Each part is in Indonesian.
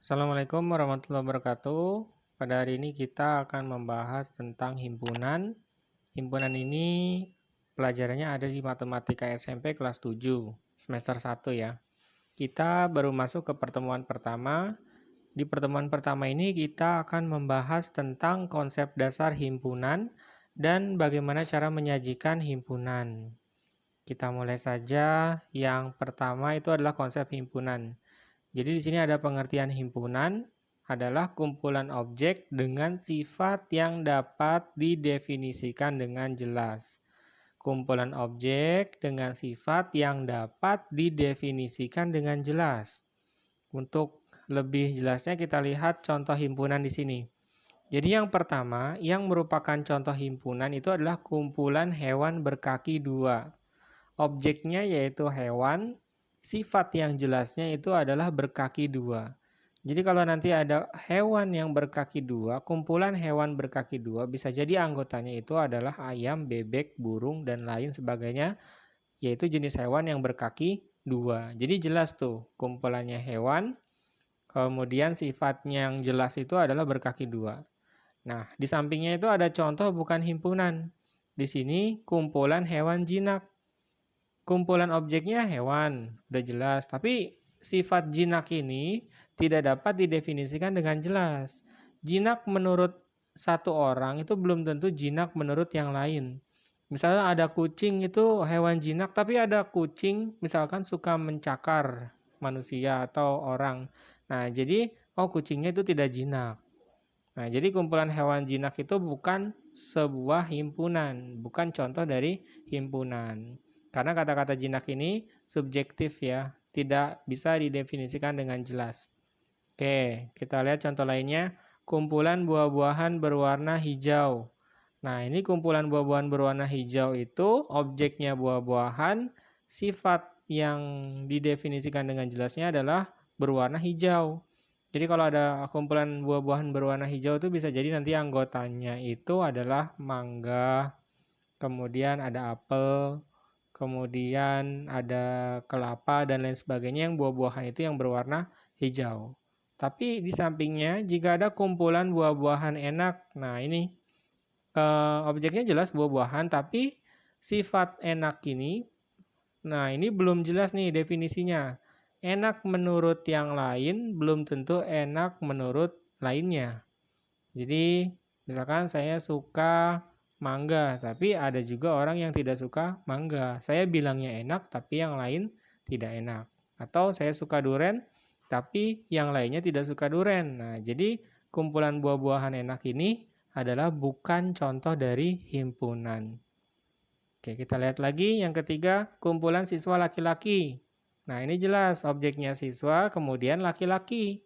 Assalamualaikum warahmatullahi wabarakatuh. Pada hari ini kita akan membahas tentang himpunan. Himpunan ini pelajarannya ada di Matematika SMP kelas 7, semester 1 ya. Kita baru masuk ke pertemuan pertama. Di pertemuan pertama ini kita akan membahas tentang konsep dasar himpunan dan bagaimana cara menyajikan himpunan. Kita mulai saja. Yang pertama itu adalah konsep himpunan. Jadi di sini ada pengertian himpunan adalah kumpulan objek dengan sifat yang dapat didefinisikan dengan jelas. Kumpulan objek dengan sifat yang dapat didefinisikan dengan jelas. Untuk lebih jelasnya kita lihat contoh himpunan di sini. Jadi yang pertama, yang merupakan contoh himpunan itu adalah kumpulan hewan berkaki dua. Objeknya yaitu hewan. Sifat yang jelasnya itu adalah berkaki dua. Jadi kalau nanti ada hewan yang berkaki dua, kumpulan hewan berkaki dua, bisa jadi anggotanya itu adalah ayam, bebek, burung, dan lain sebagainya, yaitu jenis hewan yang berkaki dua. Jadi jelas tuh kumpulannya hewan, kemudian sifatnya yang jelas itu adalah berkaki dua. Nah, di sampingnya itu ada contoh bukan himpunan. Di sini kumpulan hewan jinak. Kumpulan objeknya hewan, udah jelas. Tapi sifat jinak ini tidak dapat didefinisikan dengan jelas. Jinak menurut satu orang itu belum tentu jinak menurut yang lain. Misalnya ada kucing itu hewan jinak, tapi ada kucing misalkan suka mencakar manusia atau orang. Nah, jadi kucingnya itu tidak jinak. Nah, jadi kumpulan hewan jinak itu bukan sebuah himpunan, bukan contoh dari himpunan. Karena kata-kata jinak ini subjektif ya, tidak bisa didefinisikan dengan jelas. Oke, kita lihat contoh lainnya. Kumpulan buah-buahan berwarna hijau. Nah, ini kumpulan buah-buahan berwarna hijau itu objeknya buah-buahan, sifat yang didefinisikan dengan jelasnya adalah berwarna hijau. Jadi kalau ada kumpulan buah-buahan berwarna hijau itu bisa jadi nanti anggotanya itu adalah mangga, kemudian ada apel, kemudian ada kelapa dan lain sebagainya yang buah-buahan itu yang berwarna hijau. Tapi di sampingnya jika ada kumpulan buah-buahan enak, nah ini objeknya jelas buah-buahan tapi sifat enak ini, nah ini belum jelas nih definisinya. Enak menurut yang lain belum tentu enak menurut lainnya. Jadi misalkan saya suka mangga, tapi ada juga orang yang tidak suka mangga. Saya bilangnya enak, tapi yang lain tidak enak. Atau saya suka duren, tapi yang lainnya tidak suka duren. Nah, jadi kumpulan buah-buahan enak ini adalah bukan contoh dari himpunan. Oke, kita lihat lagi. Yang ketiga, kumpulan siswa laki-laki. Nah, ini jelas objeknya siswa, kemudian laki-laki.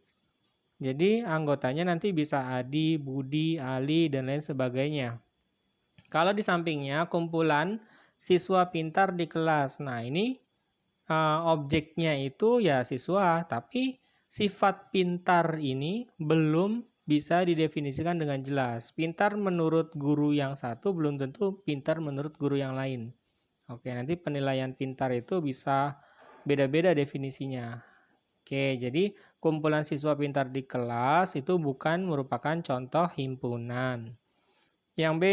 Jadi anggotanya nanti bisa Adi, Budi, Ali, dan lain sebagainya. Kalau di sampingnya kumpulan siswa pintar di kelas. Nah, ini objeknya itu ya siswa, tapi sifat pintar ini belum bisa didefinisikan dengan jelas. Pintar menurut guru yang satu belum tentu pintar menurut guru yang lain. Oke, nanti penilaian pintar itu bisa beda-beda definisinya. Oke, jadi kumpulan siswa pintar di kelas itu bukan merupakan contoh himpunan. Yang B,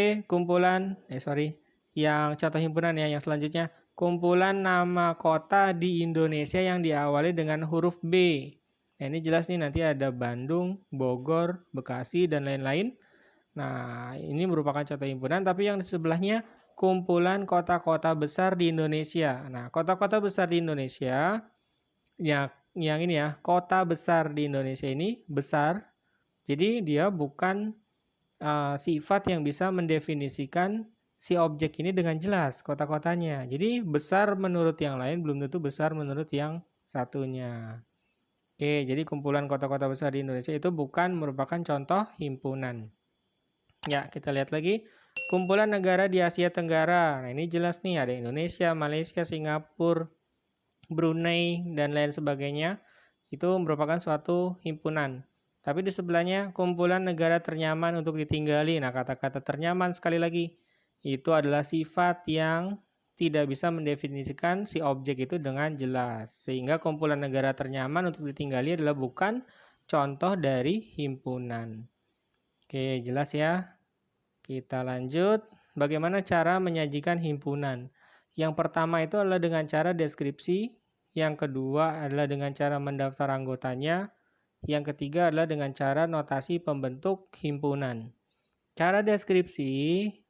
yang contoh himpunan ya, yang selanjutnya. Kumpulan nama kota di Indonesia yang diawali dengan huruf B. Nah, ini jelas nih nanti ada Bandung, Bogor, Bekasi, dan lain-lain. Nah, ini merupakan contoh himpunan, tapi yang di sebelahnya kumpulan kota-kota besar di Indonesia. Nah, kota-kota besar di Indonesia, ya, yang ini ya, kota besar di Indonesia ini besar, jadi dia bukan sifat yang bisa mendefinisikan si objek ini dengan jelas, kota-kotanya. Jadi besar menurut yang lain belum tentu besar menurut yang satunya. Oke, jadi kumpulan kota-kota besar di Indonesia itu bukan merupakan contoh himpunan. Ya, kita lihat lagi. Kumpulan negara di Asia Tenggara. Nah, ini jelas nih ada Indonesia, Malaysia, Singapura, Brunei, dan lain sebagainya. Itu merupakan suatu himpunan. Tapi di sebelahnya kumpulan negara ternyaman untuk ditinggali. Nah, kata-kata ternyaman sekali lagi itu adalah sifat yang tidak bisa mendefinisikan si objek itu dengan jelas. Sehingga kumpulan negara ternyaman untuk ditinggali adalah bukan contoh dari himpunan. Oke, jelas ya? Kita lanjut. Bagaimana cara menyajikan himpunan? Yang pertama itu adalah dengan cara deskripsi. Yang kedua adalah dengan cara mendaftar anggotanya. Yang ketiga adalah dengan cara notasi pembentuk himpunan. Cara deskripsi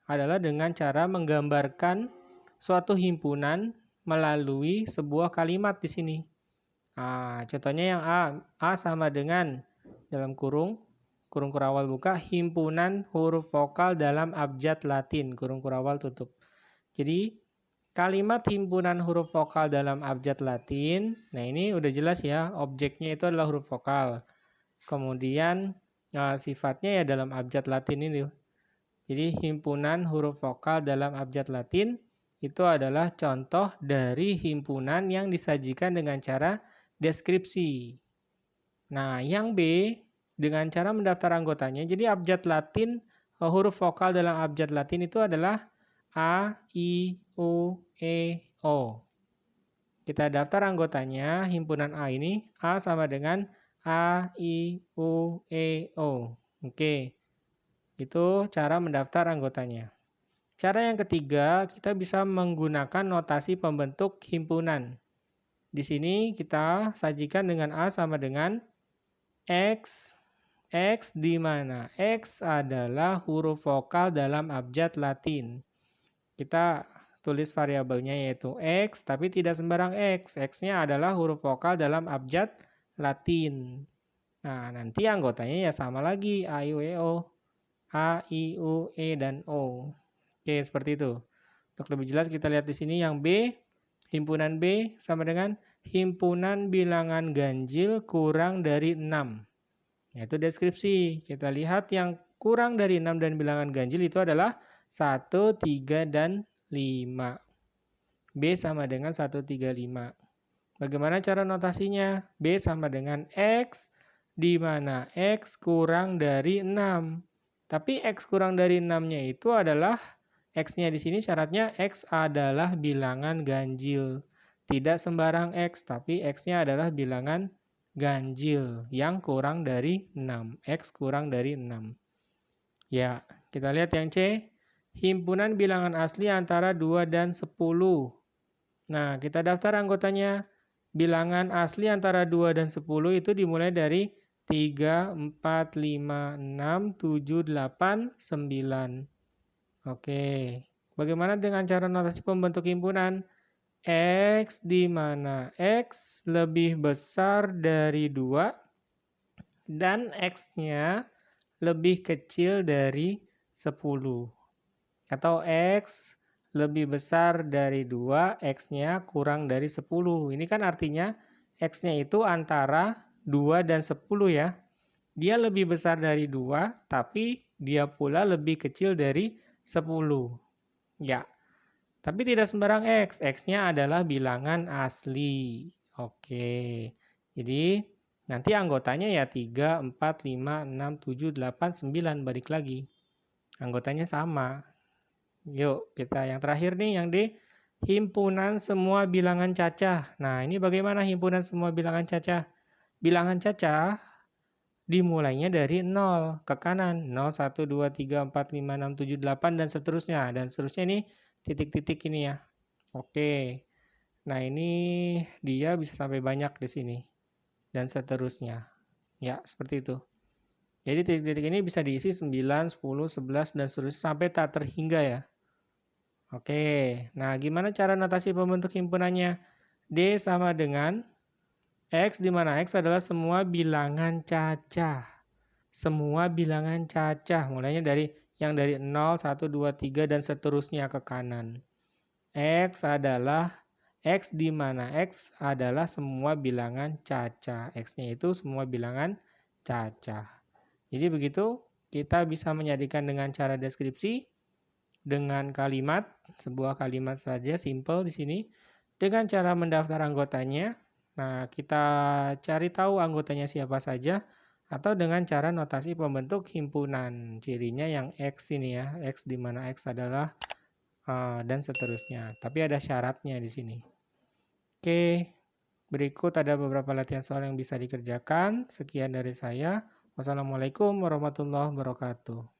adalah dengan cara menggambarkan suatu himpunan melalui sebuah kalimat di sini. Nah, contohnya yang A sama dengan dalam kurung kurawal buka, himpunan huruf vokal dalam abjad Latin, kurung kurawal tutup. Jadi, kalimat himpunan huruf vokal dalam abjad Latin, nah ini udah jelas ya, objeknya itu adalah huruf vokal. Kemudian, sifatnya ya dalam abjad Latin ini. Jadi himpunan huruf vokal dalam abjad Latin itu adalah contoh dari himpunan yang disajikan dengan cara deskripsi. Nah, yang B dengan cara mendaftar anggotanya. Jadi abjad Latin, huruf vokal dalam abjad Latin itu adalah A, I, U, E, O. Kita daftar anggotanya, himpunan A ini, A sama dengan A, I, U, E, O. Oke. Itu cara mendaftar anggotanya. Cara yang ketiga, kita bisa menggunakan notasi pembentuk himpunan. Di sini kita sajikan dengan A sama dengan X. X di mana? X adalah huruf vokal dalam abjad Latin. Kita tulis variabelnya yaitu X, tapi tidak sembarang X. X-nya adalah huruf vokal dalam abjad Latin. Nah, nanti anggotanya ya sama lagi, A, I, U, E, O. A, I, U, E, dan O. Oke, seperti itu. Untuk lebih jelas kita lihat di sini yang B. Himpunan B sama dengan himpunan bilangan ganjil kurang dari 6. Yaitu deskripsi. Kita lihat yang kurang dari 6 dan bilangan ganjil itu adalah 1, 3, dan 5. B sama dengan 1, 3, 5. Bagaimana cara notasinya? B sama dengan X, di mana X kurang dari 6. Tapi X kurang dari 6-nya itu adalah, X-nya di sini syaratnya X adalah bilangan ganjil. Tidak sembarang X, tapi X-nya adalah bilangan ganjil yang kurang dari 6. X kurang dari 6. Ya, kita lihat yang C. Himpunan bilangan asli antara 2 dan 10. Nah, kita daftar anggotanya. Bilangan asli antara 2 dan 10 itu dimulai dari 3, 4, 5, 6, 7, 8, 9. Oke. Bagaimana dengan cara notasi pembentuk himpunan? X di mana X lebih besar dari 2 dan X-nya lebih kecil dari 10. Atau X lebih besar dari 2, X-nya kurang dari 10. Ini kan artinya X-nya itu antara 2 dan 10 ya. Dia lebih besar dari 2, tapi dia pula lebih kecil dari 10. Ya, tapi tidak sembarang X. X-nya adalah bilangan asli. Oke, jadi nanti anggotanya ya 3, 4, 5, 6, 7, 8, 9. Balik lagi. Anggotanya sama. Yuk, kita yang terakhir nih, yang D. Himpunan semua bilangan cacah. Nah, ini bagaimana himpunan semua bilangan cacah? Bilangan cacah dimulainya dari 0 ke kanan. 0, 1, 2, 3, 4, 5, 6, 7, 8, dan seterusnya. Dan seterusnya ini titik-titik ini ya. Oke. Nah, ini dia bisa sampai banyak di sini. Dan seterusnya. Ya, seperti itu. Jadi titik-titik ini bisa diisi 9, 10, 11, dan seterusnya sampai tak terhingga ya. Oke, nah gimana cara notasi pembentuk himpunannya? D sama dengan X, di mana X adalah semua bilangan cacah. Semua bilangan cacah, mulainya dari yang dari 0, 1, 2, 3, dan seterusnya ke kanan. X adalah, X di mana X adalah semua bilangan cacah. X-nya itu semua bilangan cacah. Jadi begitu, kita bisa menjadikan dengan cara deskripsi, dengan kalimat, sebuah kalimat saja, simple di sini, dengan cara mendaftar anggotanya. Nah, kita cari tahu anggotanya siapa saja, atau dengan cara notasi pembentuk himpunan. Cirinya yang X ini ya, X di mana X adalah dan seterusnya. Tapi ada syaratnya di sini. Oke, Berikut ada beberapa latihan soal yang bisa dikerjakan. Sekian dari saya. Wassalamualaikum warahmatullahi wabarakatuh.